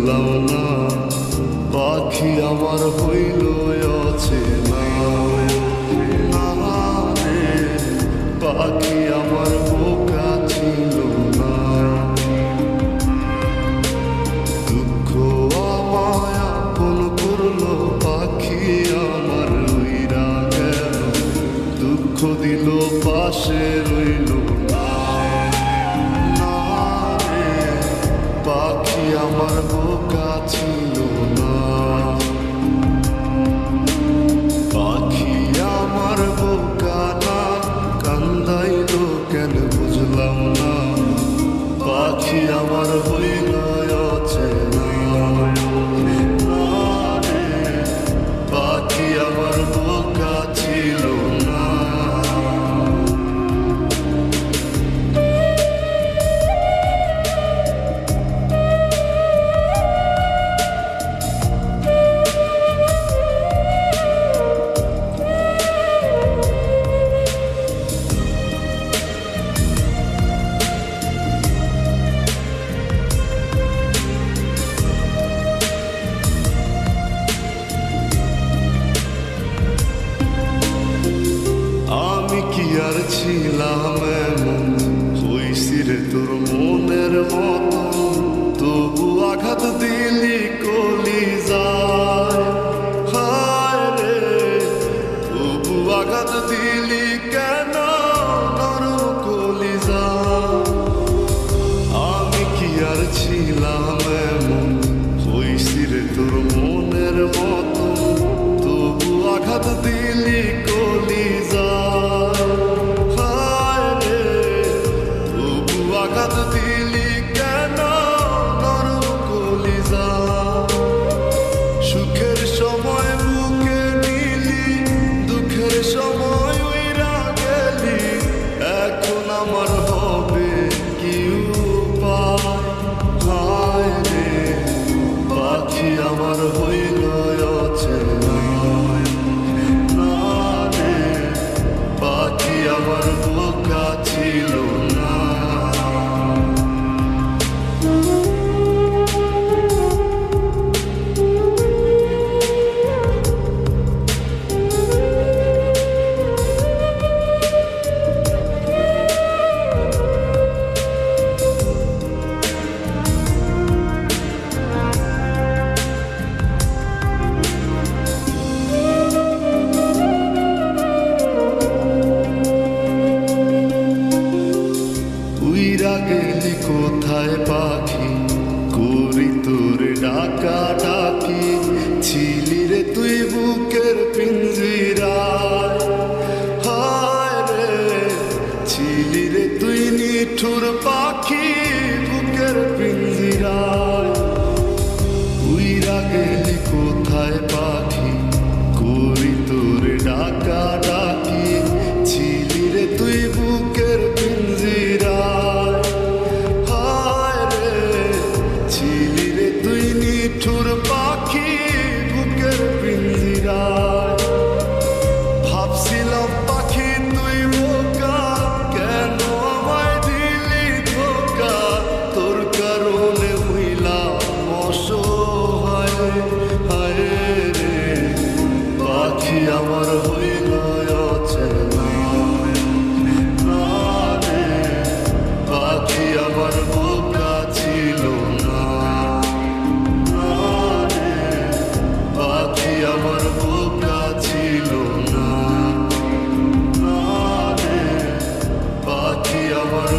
বুঝলাম না, পাখি আমার হইল অচেনা। না রে, পাখি আমার বোকা ছিল না। দুঃখ আমায় আপন করলো, পাখি আমার উইরা গেল। দুঃখ দিল পাশে রইল না। না রে, পাখি আমার বোকা ছিল না। পাখি আমার বোকা না, কান্দাইল কেন বুঝলাম না। পাখি আমার হইল অচেনা। না রে, পাখি আমার বোকা ছিল না। আমি কি আর ছিলাম এমন, হইছি রে তোর মনের মতো। তবু আঘাত দিলি কলিজায়, হায় রে। তবু আঘাত দিলি কেন নরম কলিজায়। আমি কি আর ছিলাম এমন, হইছি রে তোর মনের মতো। তবু আঘাত দিলি কলিজায়, হায় রে। তবু আঘাত দিলি কেন নরম কলিজায়। সুখের সময় বুকে নিলি, দুঃখের সময় উইরা গেলি। এখন আমার হবে কি উপায়, হায় রে। পাখি আমার হইল অচেনা। না রে, পাখি আমার বোকা ছিল না। উইরা গেলি কোথায় পাখি, করি তোর ডাকা ডাকি। ছিলি রে তুই বুকের পিঞ্জিরায়, হায় রে। ছিলি রে তুই নিঠুর পাখি বুকের পিঞ্জিরায়। উইরা গেলি কোথায় পাখি, করি তোর ডাকা ডাকি। ছিলি রে তুই বুকের পিঞ্জিরায়, হায় রে। ছিলি রে তুই নিঠুর পাখি বুকের পিঞ্জিরায়। ভাবছিলাম পাখি তুই বোকা, কেন আমায় দিলি ধোঁকা। তোর কারণে হইলাম অসহায়, হায় রে। পাখি আমার হইল অচেনা। না রে, পাখি আমার বোকা ছিল না। না রে, পাখি আমার বোকা ছিল না। না রে, পাখি আমার